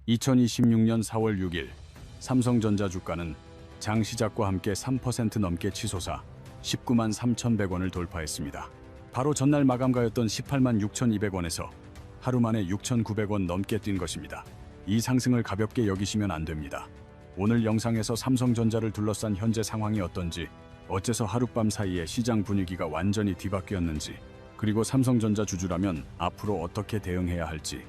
2026년 4월 6일 삼성전자 주가는 장 시작과 함께 3% 넘게 치솟아 19만 3,100원을 돌파했습니다. 바로 전날 마감가였던 18만 6,200원에서 하루 만에 6,900원 넘게 뛴 것입니다. 이 상승을 가볍게 여기시면 안 됩니다. 오늘 영상에서 삼성전자를 둘러싼 현재 상황이 어떤지, 어째서 하룻밤 사이에 시장 분위기가 완전히 뒤바뀌었는지, 그리고 삼성전자 주주라면 앞으로 어떻게 대응해야 할지,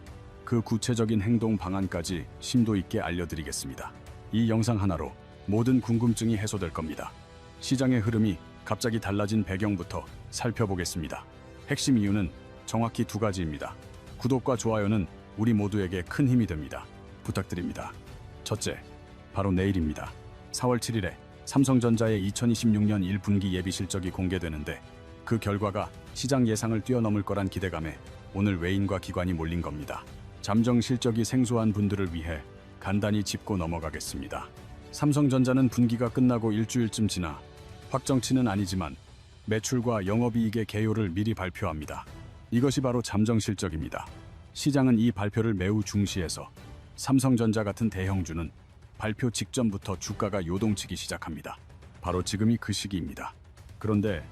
그 구체적인 행동 방안까지 심도 있게 알려드리겠습니다. 이 영상 하나로 모든 궁금증이 해소될 겁니다. 시장의 흐름이 갑자기 달라진 배경부터 살펴보겠습니다. 핵심 이유는 정확히 두 가지입니다. 구독과 좋아요는 우리 모두에게 큰 힘이 됩니다. 부탁드립니다. 첫째, 바로 내일입니다. 4월 7일에 삼성전자의 2026년 1분기 예비 실적이 공개되는데, 그 결과가 시장 예상을 뛰어넘을 거란 기대감에 오늘 외인과 기관이 몰린 겁니다. 잠정 실적이 생소한 분들을 위해 간단히 짚고 넘어가겠습니다. 삼성전자는 분기가 끝나고 일주일쯤 지나, 확정치는 아니지만 매출과 영업이익의 개요를 미리 발표합니다. 이것이 바로 잠정 실적입니다. 시장은 이 발표를 매우 중시해서 삼성전자 같은 대형주는 발표 직전부터 주가가 요동치기 시작합니다. 바로 지금이 그 시기입니다. 그런데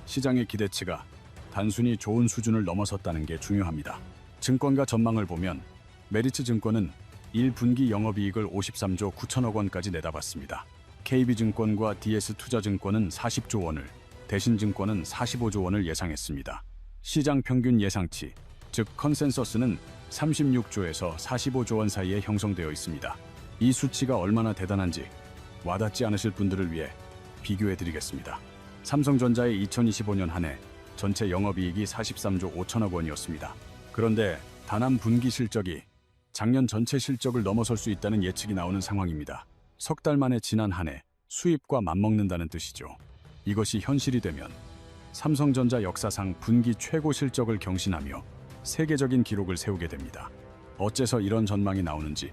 시장의 기대치가 단순히 좋은 수준을 넘어섰다는 게 중요합니다. 증권가 전망을 보면 메리츠 증권은 1분기 영업이익을 53조 9천억 원까지 내다봤습니다. KB증권과 DS투자증권은 40조 원을, 대신증권은 45조 원을 예상했습니다. 시장 평균 예상치, 즉 컨센서스는 36조에서 45조 원 사이에 형성되어 있습니다. 이 수치가 얼마나 대단한지 와닿지 않으실 분들을 위해 비교해드리겠습니다. 삼성전자의 2025년 한 해 전체 영업이익이 43조 5천억 원이었습니다. 그런데 단한 분기 실적이 작년 전체 실적을 넘어설 수 있다는 예측이 나오는 상황입니다. 석 달 만에 지난 한 해 수입과 맞먹는다는 뜻이죠. 이것이 현실이 되면 삼성전자 역사상 분기 최고 실적을 경신하며 세계적인 기록을 세우게 됩니다. 어째서 이런 전망이 나오는지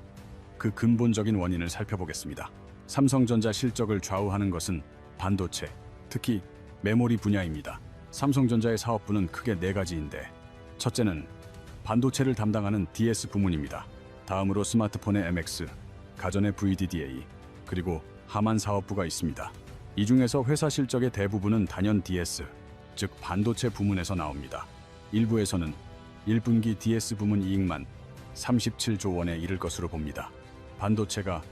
그 근본적인 원인을 살펴보겠습니다. 삼성전자 실적을 좌우하는 것은 반도체, 특히 메모리 분야입니다. 삼성전자의 사업부는 크게 네 가지인데, 첫째는 반도체를 담당하는 DS 부문입니다. 다음으로 스마트폰의 MX, 가전의 VDDA, 그리고 하만 사업부가 있습니다. 이 중에서 회사 실적의 대부분은 단연 DS, 즉 반도체 부문에서 나옵니다. 일부에서는 1분기 DS 부문 이익만 37조 원에 이를 것으로 봅니다. 반도체가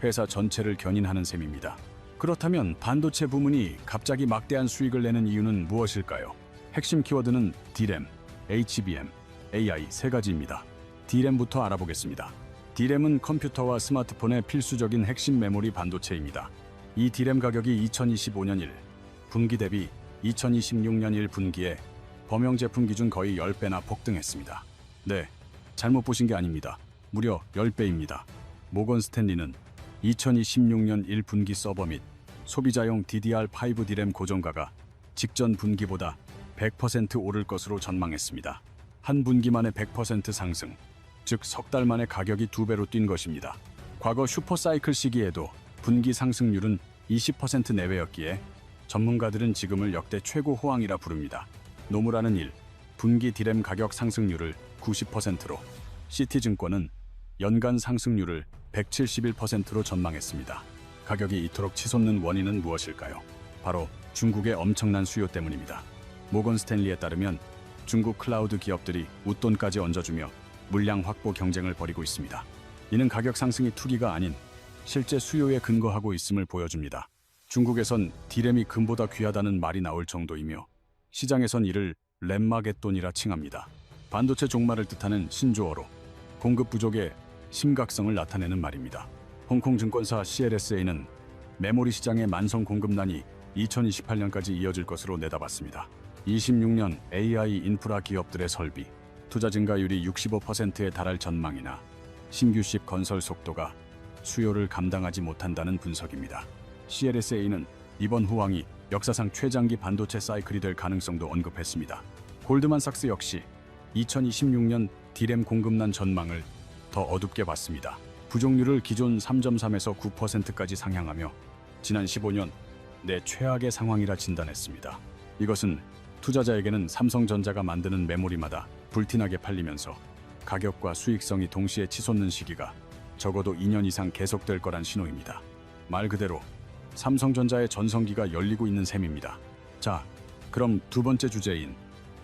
회사 전체를 견인하는 셈입니다. 그렇다면 반도체 부문이 갑자기 막대한 수익을 내는 이유는 무엇일까요? 핵심 키워드는 D램, HBM, AI 세 가지입니다. D램부터 알아보겠습니다. D램은 컴퓨터와 스마트폰의 필수적인 핵심 메모리 반도체입니다. 이 D램 가격이 2025년 1 분기 대비 2026년 1분기에 범용 제품 기준 거의 10배나 폭등했습니다. 네, 잘못 보신 게 아닙니다. 무려 10배입니다. 모건 스탠리는 2026년 1분기 서버 및 소비자용 DDR5 D램 고정가가 직전 분기보다 100% 오를 것으로 전망했습니다. 한 분기 만에 100% 상승, 즉 석 달 만에 가격이 2배로 뛴 것입니다. 과거 슈퍼사이클 시기에도 분기 상승률은 20% 내외였기에 전문가들은 지금을 역대 최고 호황이라 부릅니다. 노무라는 1, 분기 D램 가격 상승률을 90%로, 시티증권은 연간 상승률을 171%로 전망했습니다. 가격이 이토록 치솟는 원인은 무엇일까요? 바로 중국의 엄청난 수요 때문입니다. 모건 스탠리에 따르면 중국 클라우드 기업들이 웃돈까지 얹어주며 물량 확보 경쟁을 벌이고 있습니다. 이는 가격 상승이 투기가 아닌 실제 수요에 근거하고 있음을 보여줍니다. 중국에선 D램이 금보다 귀하다는 말이 나올 정도이며, 시장에선 이를 램마겟돈이라 칭합니다. 반도체 종말을 뜻하는 신조어로 공급 부족의 심각성을 나타내는 말입니다. 홍콩 증권사 CLSA는 메모리 시장의 만성 공급난이 2028년까지 이어질 것으로 내다봤습니다. 26년 AI 인프라 기업들의 설비, 투자 증가율이 65%에 달할 전망이나 신규 칩 건설 속도가 수요를 감당하지 못한다는 분석입니다. CLSA는 이번 호황이 역사상 최장기 반도체 사이클이 될 가능성도 언급했습니다. 골드만삭스 역시 2026년 D램 공급난 전망을 더 어둡게 봤습니다. 부족률을 기존 3.3에서 9%까지 상향하며 지난 15년 내 최악의 상황이라 진단했습니다. 이것은 투자자에게는 삼성전자가 만드는 메모리마다 불티나게 팔리면서 가격과 수익성이 동시에 치솟는 시기가 적어도 2년 이상 계속될 거란 신호입니다. 말 그대로 삼성전자의 전성기가 열리고 있는 셈입니다. 자, 그럼 두 번째 주제인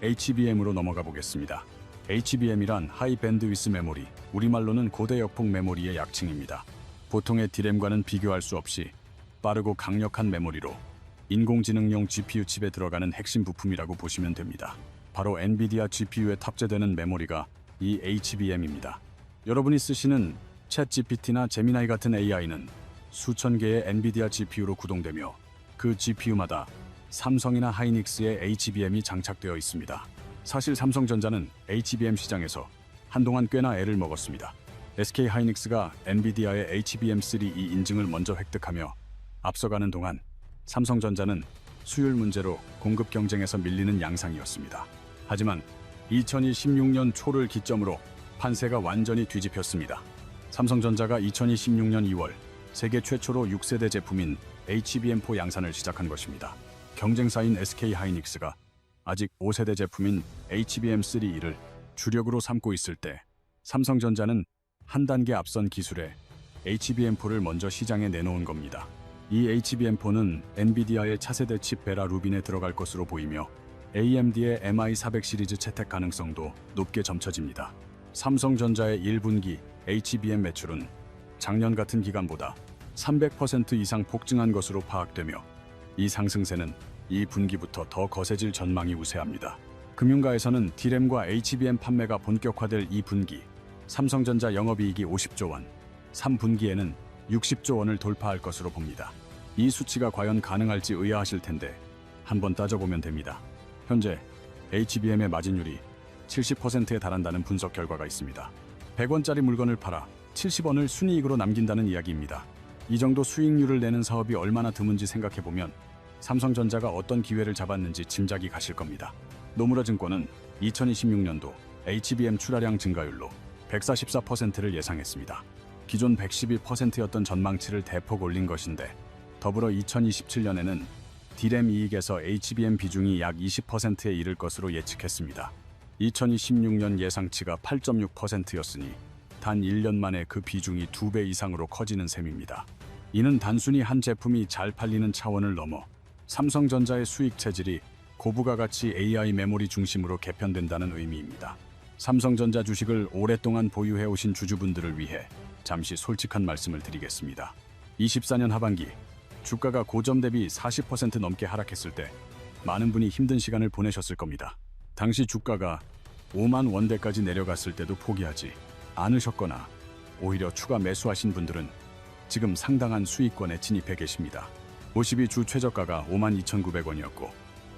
HBM으로 넘어가 보겠습니다. HBM이란 하이 밴드위스 메모리, 우리말로는 고대 역폭 메모리의 약칭입니다. 보통의 D램과는 비교할 수 없이 빠르고 강력한 메모리로 인공지능용 GPU 칩에 들어가는 핵심 부품이라고 보시면 됩니다. 바로 엔비디아 GPU에 탑재되는 메모리가 이 HBM입니다. 여러분이 쓰시는 챗 GPT나 제미나이 같은 AI는 수천 개의 엔비디아 GPU로 구동되며 그 GPU마다 삼성이나 하이닉스의 HBM이 장착되어 있습니다. 사실 삼성전자는 HBM 시장에서 한동안 꽤나 애를 먹었습니다. SK 하이닉스가 엔비디아의 HBM3E 인증을 먼저 획득하며 앞서가는 동안 삼성전자는 수율 문제로 공급 경쟁에서 밀리는 양상이었습니다. 하지만 2026년 초를 기점으로 판세가 완전히 뒤집혔습니다. 삼성전자가 2026년 2월 세계 최초로 6세대 제품인 HBM4 양산을 시작한 것입니다. 경쟁사인 SK 하이닉스가 아직 5세대 제품인 HBM3E를 주력으로 삼고 있을 때 삼성전자는 한 단계 앞선 기술에 HBM4를 먼저 시장에 내놓은 겁니다. 이 HBM4는 엔비디아의 차세대 칩 베라 루빈에 들어갈 것으로 보이며 AMD의 MI400 시리즈 채택 가능성도 높게 점쳐집니다. 삼성전자의 1분기 HBM 매출은 작년 같은 기간보다 300% 이상 폭증한 것으로 파악되며 이 상승세는 2분기부터 더 거세질 전망이 우세합니다. 금융가에서는 D램과 HBM 판매가 본격화될 2분기 삼성전자 영업이익이 50조 원, 3분기에는 60조 원을 돌파할 것으로 봅니다. 이 수치가 과연 가능할지 의아하실 텐데 한번 따져보면 됩니다. 현재 HBM의 마진율이 70%에 달한다는 분석 결과가 있습니다. 100원짜리 물건을 팔아 70원을 순이익으로 남긴다는 이야기입니다. 이 정도 수익률을 내는 사업이 얼마나 드문지 생각해보면 삼성전자가 어떤 기회를 잡았는지 짐작이 가실 겁니다. 노무라증권은 2026년도 HBM 출하량 증가율로 144%를 예상했습니다. 기존 112%였던 전망치를 대폭 올린 것인데 더불어 2027년에는 D램 이익에서 HBM 비중이 약 20%에 이를 것으로 예측했습니다. 2026년 예상치가 8.6%였으니 단 1년 만에 그 비중이 2배 이상으로 커지는 셈입니다. 이는 단순히 한 제품이 잘 팔리는 차원을 넘어 삼성전자의 수익 체질이 고부가가치 AI 메모리 중심으로 개편된다는 의미입니다. 삼성전자 주식을 오랫동안 보유해 오신 주주분들을 위해 잠시 솔직한 말씀을 드리겠습니다. 24년 하반기 주가가 고점 대비 40% 넘게 하락했을 때 많은 분이 힘든 시간을 보내셨을 겁니다. 당시 주가가 5만 원대까지 내려갔을 때도 포기하지 않으셨거나 오히려 추가 매수하신 분들은 지금 상당한 수익권에 진입해 계십니다. 52주 최저가가 52,900원이었고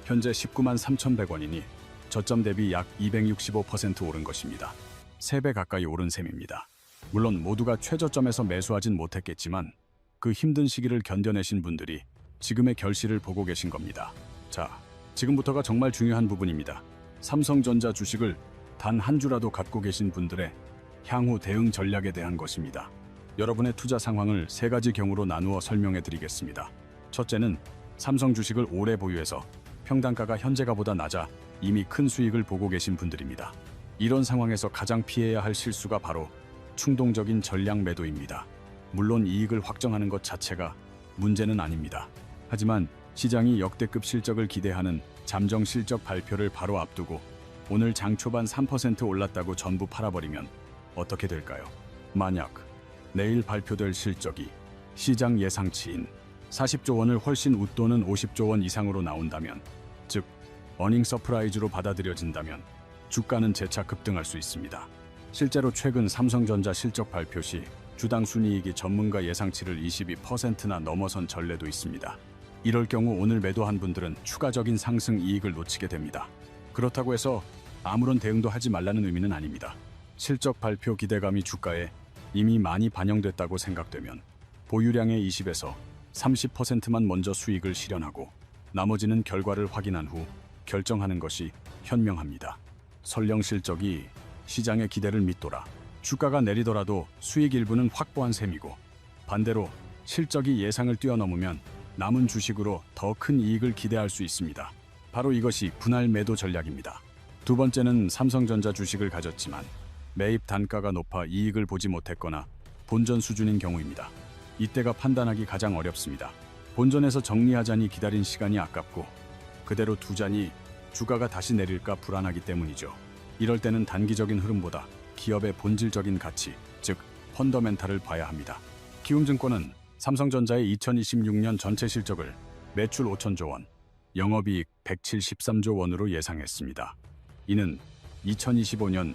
현재 193,100원이니 저점 대비 약 265% 오른 것입니다. 3배 가까이 오른 셈입니다. 물론 모두가 최저점에서 매수하진 못했겠지만 그 힘든 시기를 견뎌내신 분들이 지금의 결실을 보고 계신 겁니다. 자, 지금부터가 정말 중요한 부분입니다. 삼성전자 주식을 단 한 주라도 갖고 계신 분들의 향후 대응 전략에 대한 것입니다. 여러분의 투자 상황을 3가지 경우로 나누어 설명해 드리겠습니다. 첫째는 삼성 주식을 오래 보유해서 평단가가 현재가보다 낮아 이미 큰 수익을 보고 계신 분들입니다. 이런 상황에서 가장 피해야 할 실수가 바로 충동적인 전량 매도입니다. 물론 이익을 확정하는 것 자체가 문제는 아닙니다. 하지만 시장이 역대급 실적을 기대하는 잠정 실적 발표를 바로 앞두고 오늘 장 초반 3% 올랐다고 전부 팔아버리면 어떻게 될까요? 만약 내일 발표될 실적이 시장 예상치인 40조 원을 훨씬 웃도는 50조 원 이상으로 나온다면, 즉 어닝 서프라이즈로 받아들여진다면 주가는 재차 급등할 수 있습니다. 실제로 최근 삼성전자 실적 발표 시 주당 순이익이 전문가 예상치를 22%나 넘어선 전례도 있습니다. 이럴 경우 오늘 매도한 분들은 추가적인 상승 이익을 놓치게 됩니다. 그렇다고 해서 아무런 대응도 하지 말라는 의미는 아닙니다. 실적 발표 기대감이 주가에 이미 많이 반영됐다고 생각되면 보유량의 20에서 30%만 먼저 수익을 실현하고 나머지는 결과를 확인한 후 결정하는 것이 현명합니다. 설령 실적이 시장의 기대를 밑돌아 주가가 내리더라도 수익 일부는 확보한 셈이고, 반대로 실적이 예상을 뛰어넘으면 남은 주식으로 더 큰 이익을 기대할 수 있습니다. 바로 이것이 분할 매도 전략입니다. 두 번째는 삼성전자 주식을 가졌지만 매입 단가가 높아 이익을 보지 못했거나 본전 수준인 경우입니다. 이때가 판단하기 가장 어렵습니다. 본전에서 정리하자니 기다린 시간이 아깝고 그대로 두자니 주가가 다시 내릴까 불안하기 때문이죠. 이럴 때는 단기적인 흐름보다 기업의 본질적인 가치, 즉 펀더멘탈을 봐야 합니다. 키움증권은 삼성전자의 2026년 전체 실적을 매출 5천조 원, 영업이익 173조 원으로 예상했습니다. 이는 2025년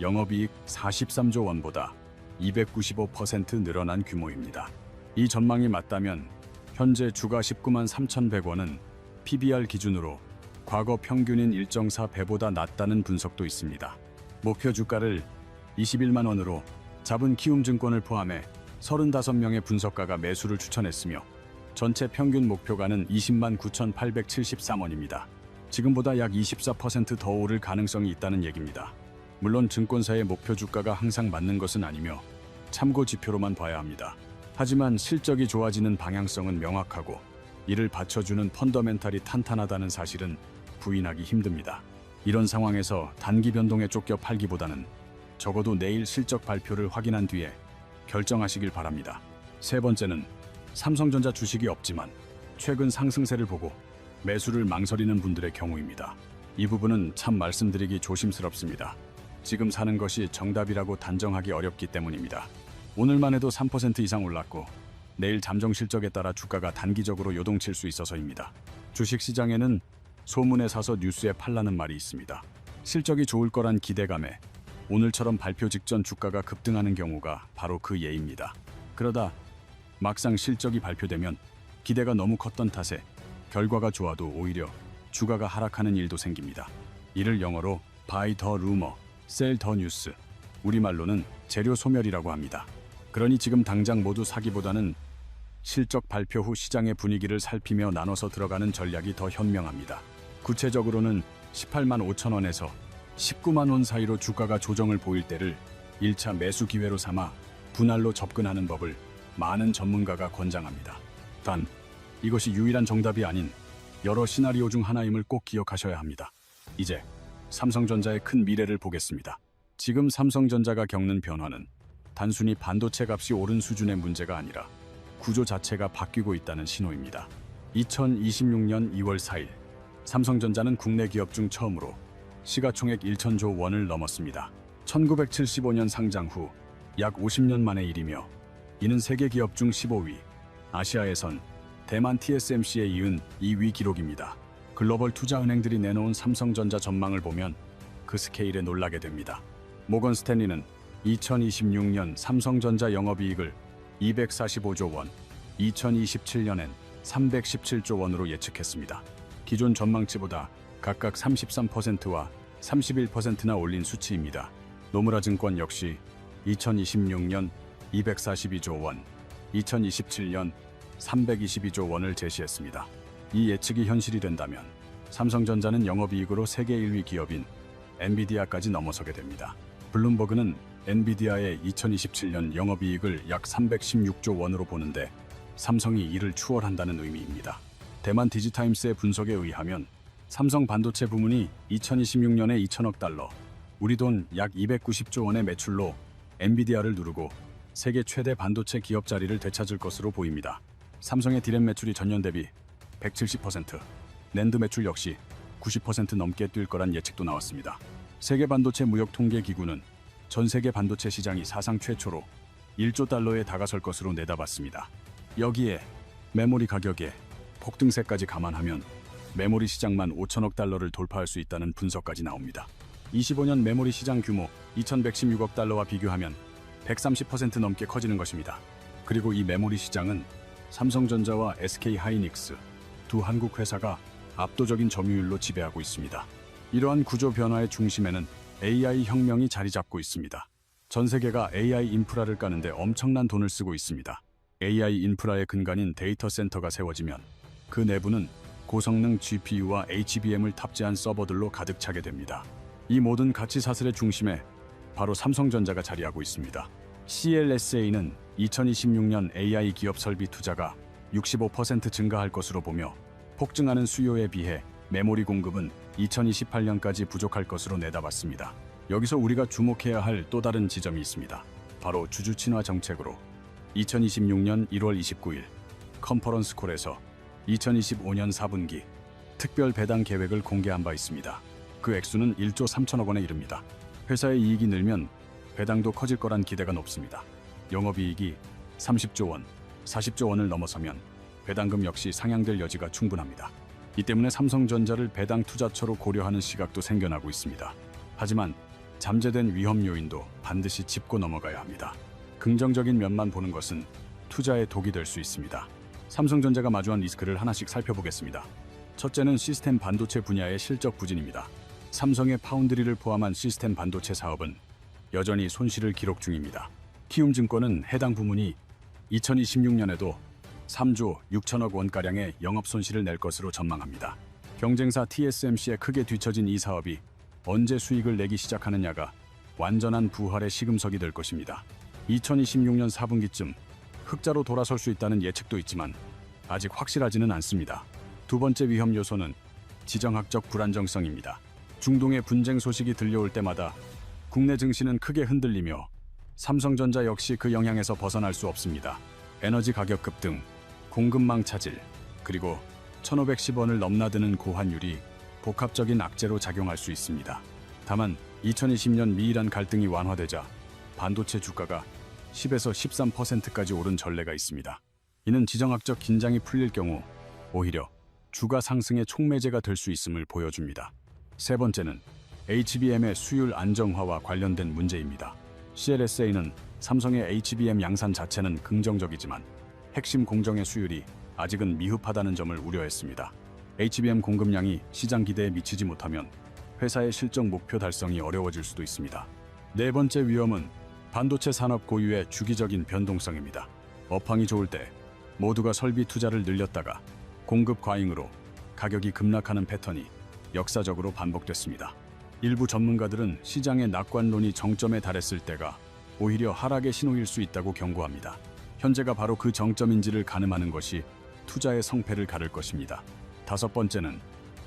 영업이익 43조 원보다 295% 늘어난 규모입니다. 이 전망이 맞다면 현재 주가 19만 3,100원은 PBR 기준으로 과거 평균인 1.4배보다 낮다는 분석도 있습니다. 목표 주가를 21만 원으로 잡은 키움증권을 포함해 35명의 분석가가 매수를 추천했으며 전체 평균 목표가는 20만 9,873원입니다. 지금보다 약 24% 더 오를 가능성이 있다는 얘기입니다. 물론 증권사의 목표 주가가 항상 맞는 것은 아니며 참고 지표로만 봐야 합니다. 하지만 실적이 좋아지는 방향성은 명확하고 이를 받쳐주는 펀더멘탈이 탄탄하다는 사실은 부인하기 힘듭니다. 이런 상황에서 단기 변동에 쫓겨 팔기보다는 적어도 내일 실적 발표를 확인한 뒤에 결정하시길 바랍니다. 세 번째는 삼성전자 주식이 없지만 최근 상승세를 보고 매수를 망설이는 분들의 경우입니다. 이 부분은 참 말씀드리기 조심스럽습니다. 지금 사는 것이 정답이라고 단정하기 어렵기 때문입니다. 오늘만 해도 3% 이상 올랐고 내일 잠정 실적에 따라 주가가 단기적으로 요동칠 수 있어서입니다. 주식시장에는 소문에 사서 뉴스에 팔라는 말이 있습니다. 실적이 좋을 거란 기대감에 오늘처럼 발표 직전 주가가 급등하는 경우가 바로 그 예입니다. 그러다 막상 실적이 발표되면 기대가 너무 컸던 탓에 결과가 좋아도 오히려 주가가 하락하는 일도 생깁니다. 이를 영어로 buy the rumor, sell the news, 우리말로는 재료 소멸이라고 합니다. 그러니 지금 당장 모두 사기보다는 실적 발표 후 시장의 분위기를 살피며 나눠서 들어가는 전략이 더 현명합니다. 구체적으로는 18만 5천 원에서 19만 원 사이로 주가가 조정을 보일 때를 1차 매수 기회로 삼아 분할로 접근하는 법을 많은 전문가가 권장합니다. 단, 이것이 유일한 정답이 아닌 여러 시나리오 중 하나임을 꼭 기억하셔야 합니다. 이제 삼성전자의 큰 미래를 보겠습니다. 지금 삼성전자가 겪는 변화는 단순히 반도체 값이 오른 수준의 문제가 아니라 구조 자체가 바뀌고 있다는 신호입니다. 2026년 2월 4일 삼성전자는 국내 기업 중 처음으로 시가총액 1천조 원을 넘었습니다. 1975년 상장 후 약 50년 만의 일이며 이는 세계 기업 중 15위, 아시아에선 대만 TSMC에 이은 2위 기록입니다. 글로벌 투자은행들이 내놓은 삼성전자 전망을 보면 그 스케일에 놀라게 됩니다. 모건 스탠리는 2026년 삼성전자 영업이익을 245조 원, 2027년엔 317조 원으로 예측했습니다. 기존 전망치보다 각각 33%와 31%나 올린 수치입니다. 노무라 증권 역시 2026년 242조 원, 2027년 322조 원을 제시했습니다. 이 예측이 현실이 된다면 삼성전자는 영업이익으로 세계 1위 기업인 엔비디아까지 넘어서게 됩니다. 블룸버그는 엔비디아의 2027년 영업이익을 약 316조 원으로 보는데 삼성이 이를 추월한다는 의미입니다. 대만 디지타임스의 분석에 의하면 삼성 반도체 부문이 2026년에 2천억 달러, 우리 돈 약 290조 원의 매출로 엔비디아를 누르고 세계 최대 반도체 기업 자리를 되찾을 것으로 보입니다. 삼성의 디램 매출이 전년 대비 170%, 낸드 매출 역시 90% 넘게 뛸 거란 예측도 나왔습니다. 세계 반도체 무역 통계 기구는 전 세계 반도체 시장이 사상 최초로 1조 달러에 다가설 것으로 내다봤습니다. 여기에 메모리 가격의 폭등세까지 감안하면 메모리 시장만 5천억 달러를 돌파할 수 있다는 분석까지 나옵니다. 25년 메모리 시장 규모 2,116억 달러와 비교하면 130% 넘게 커지는 것입니다. 그리고 이 메모리 시장은 삼성전자와 SK하이닉스 두 한국 회사가 압도적인 점유율로 지배하고 있습니다. 이러한 구조 변화의 중심에는 AI 혁명이 자리 잡고 있습니다. 전 세계가 AI 인프라를 까는데 엄청난 돈을 쓰고 있습니다. AI 인프라의 근간인 데이터 센터가 세워지면 그 내부는 고성능 GPU와 HBM을 탑재한 서버들로 가득 차게 됩니다. 이 모든 가치 사슬의 중심에 바로 삼성전자가 자리하고 있습니다. CLSA는 2026년 AI 기업 설비 투자가 65% 증가할 것으로 보며 폭증하는 수요에 비해 메모리 공급은 2028년까지 부족할 것으로 내다봤습니다. 여기서 우리가 주목해야 할 또 다른 지점이 있습니다. 바로 주주 친화 정책으로 2026년 1월 29일 컨퍼런스 콜에서 2025년 4분기 특별 배당 계획을 공개한 바 있습니다. 그 액수는 1조 3천억 원에 이릅니다. 회사의 이익이 늘면 배당도 커질 거란 기대가 높습니다. 영업이익이 30조 원, 40조 원을 넘어서면 배당금 역시 상향될 여지가 충분합니다. 이 때문에 삼성전자를 배당 투자처로 고려하는 시각도 생겨나고 있습니다. 하지만 잠재된 위험 요인도 반드시 짚고 넘어가야 합니다. 긍정적인 면만 보는 것은 투자의 독이 될 수 있습니다. 삼성전자가 마주한 리스크를 하나씩 살펴보겠습니다. 첫째는 시스템 반도체 분야의 실적 부진입니다. 삼성의 파운드리를 포함한 시스템 반도체 사업은 여전히 손실을 기록 중입니다. 키움증권은 해당 부문이 2026년에도 3조 6천억 원가량의 영업 손실을 낼 것으로 전망합니다. 경쟁사 TSMC에 크게 뒤처진 이 사업이 언제 수익을 내기 시작하느냐가 완전한 부활의 시금석이 될 것입니다. 2026년 4분기쯤 흑자로 돌아설 수 있다는 예측도 있지만 아직 확실하지는 않습니다. 두 번째 위험 요소는 지정학적 불안정성입니다. 중동의 분쟁 소식이 들려올 때마다 국내 증시는 크게 흔들리며 삼성전자 역시 그 영향에서 벗어날 수 없습니다. 에너지 가격 급등, 공급망 차질, 그리고 1,510원을 넘나드는 고환율이 복합적인 악재로 작용할 수 있습니다. 다만 2020년 미이란 갈등이 완화되자 반도체 주가가 10에서 13%까지 오른 전례가 있습니다. 이는 지정학적 긴장이 풀릴 경우 오히려 주가 상승의 촉매제가 될 수 있음을 보여줍니다. 세 번째는 HBM의 수율 안정화와 관련된 문제입니다. CLSA는 삼성의 HBM 양산 자체는 긍정적이지만 핵심 공정의 수율이 아직은 미흡하다는 점을 우려했습니다. HBM 공급량이 시장 기대에 미치지 못하면 회사의 실적 목표 달성이 어려워질 수도 있습니다. 네 번째 위험은 반도체 산업 고유의 주기적인 변동성입니다. 업황이 좋을 때 모두가 설비 투자를 늘렸다가 공급 과잉으로 가격이 급락하는 패턴이 역사적으로 반복됐습니다. 일부 전문가들은 시장의 낙관론이 정점에 달했을 때가 오히려 하락의 신호일 수 있다고 경고합니다. 현재가 바로 그 정점인지를 가늠하는 것이 투자의 성패를 가를 것입니다. 다섯 번째는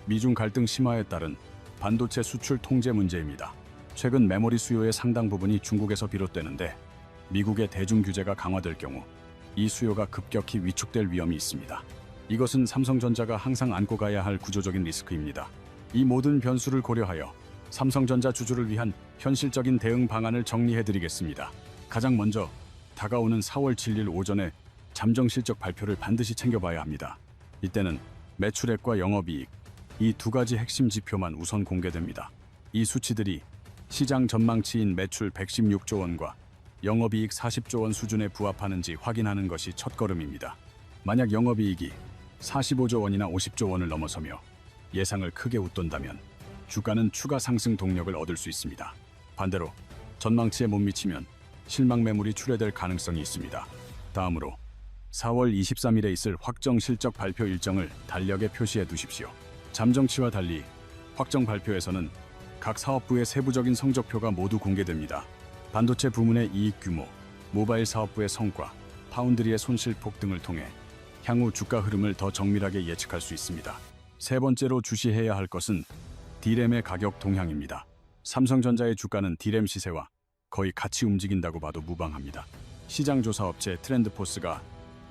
미중 갈등 심화에 따른 반도체 수출 통제 문제입니다. 최근 메모리 수요의 상당 부분이 중국에서 비롯되는데 미국의 대중 규제가 강화될 경우 이 수요가 급격히 위축될 위험이 있습니다. 이것은 삼성전자가 항상 안고 가야 할 구조적인 리스크입니다. 이 모든 변수를 고려하여 삼성전자 주주를 위한 현실적인 대응 방안을 정리해드리겠습니다. 가장 먼저 다가오는 4월 7일 오전에 잠정 실적 발표를 반드시 챙겨봐야 합니다. 이때는 매출액과 영업이익, 이 두 가지 핵심 지표만 우선 공개됩니다. 이 수치들이 시장 전망치인 매출 116조 원과 영업이익 40조 원 수준에 부합하는지 확인하는 것이 첫걸음입니다. 만약 영업이익이 45조 원이나 50조 원을 넘어서며 예상을 크게 웃돈다면 주가는 추가 상승 동력을 얻을 수 있습니다. 반대로 전망치에 못 미치면 실망 매물이 출회될 가능성이 있습니다. 다음으로 4월 23일에 있을 확정 실적 발표 일정을 달력에 표시해 두십시오. 잠정치와 달리 확정 발표에서는 각 사업부의 세부적인 성적표가 모두 공개됩니다. 반도체 부문의 이익 규모, 모바일 사업부의 성과, 파운드리의 손실폭 등을 통해 향후 주가 흐름을 더 정밀하게 예측할 수 있습니다. 세 번째로 주시해야 할 것은 D램의 가격 동향입니다. 삼성전자의 주가는 D램 시세와 거의 같이 움직인다고 봐도 무방합니다. 시장조사업체 트렌드포스가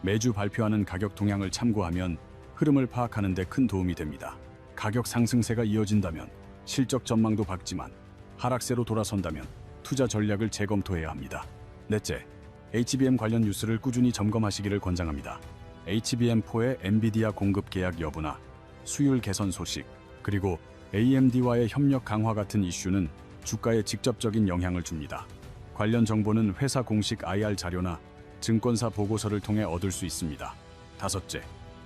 매주 발표하는 가격 동향을 참고하면 흐름을 파악하는 데 큰 도움이 됩니다. 가격 상승세가 이어진다면 실적 전망도 밝지만 하락세로 돌아선다면 투자 전략을 재검토해야 합니다. 넷째, HBM 관련 뉴스를 꾸준히 점검하시기를 권장합니다. HBM4의 엔비디아 공급 계약 여부나 수율 개선 소식, 그리고 AMD와의 협력 강화 같은 이슈는 주가에 직접적인 영향을 줍니다. 관련 정보는 회사 공식 IR 자료나 증권사 보고서를 통해 얻을 수 있습니다. 다섯째,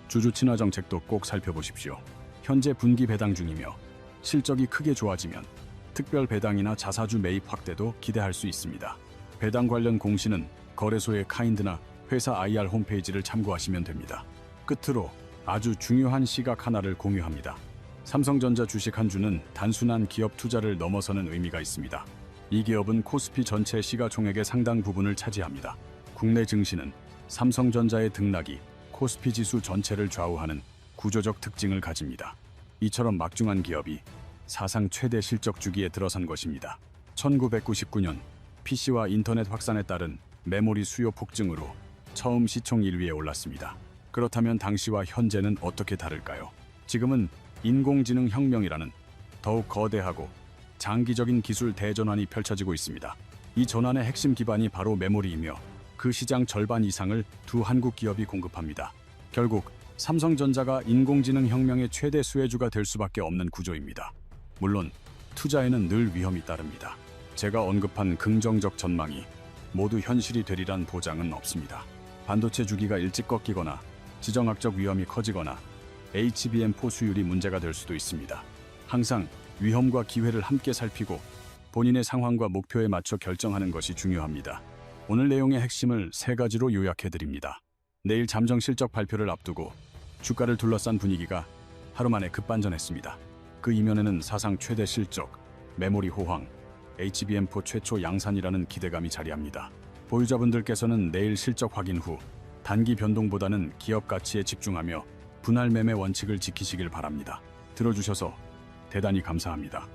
주주 친화 정책도 꼭 살펴보십시오. 현재 분기 배당 중이며 실적이 크게 좋아지면 특별 배당이나 자사주 매입 확대도 기대할 수 있습니다. 배당 관련 공시는 거래소의 카인드나 회사 IR 홈페이지를 참고하시면 됩니다. 끝으로 아주 중요한 시각 하나를 공유합니다. 삼성전자 주식 한 주는 단순한 기업 투자를 넘어서는 의미가 있습니다. 이 기업은 코스피 전체 시가총액의 상당 부분을 차지합니다. 국내 증시는 삼성전자의 등락이 코스피 지수 전체를 좌우하는 구조적 특징을 가집니다. 이처럼 막중한 기업이 사상 최대 실적 주기에 들어선 것입니다. 1999년 PC와 인터넷 확산에 따른 메모리 수요 폭증으로 처음 시총 1위에 올랐습니다. 그렇다면 당시와 현재는 어떻게 다를까요? 지금은 인공지능 혁명이라는 더욱 거대하고 장기적인 기술 대전환이 펼쳐지고 있습니다. 이 전환의 핵심 기반이 바로 메모리이며 그 시장 절반 이상을 두 한국 기업이 공급합니다. 결국 삼성전자가 인공지능 혁명의 최대 수혜주가 될 수밖에 없는 구조입니다. 물론 투자에는 늘 위험이 따릅니다. 제가 언급한 긍정적 전망이 모두 현실이 되리란 보장은 없습니다. 반도체 주기가 일찍 꺾이거나 지정학적 위험이 커지거나 HBM4 수율이 문제가 될 수도 있습니다. 항상 위험과 기회를 함께 살피고 본인의 상황과 목표에 맞춰 결정하는 것이 중요합니다. 오늘 내용의 핵심을 3가지로 요약해드립니다. 내일 잠정 실적 발표를 앞두고 주가를 둘러싼 분위기가 하루 만에 급반전했습니다. 그 이면에는 사상 최대 실적, 메모리 호황, HBM4 최초 양산이라는 기대감이 자리합니다. 보유자분들께서는 내일 실적 확인 후 단기 변동보다는 기업 가치에 집중하며 분할 매매 원칙을 지키시길 바랍니다. 들어주셔서 대단히 감사합니다.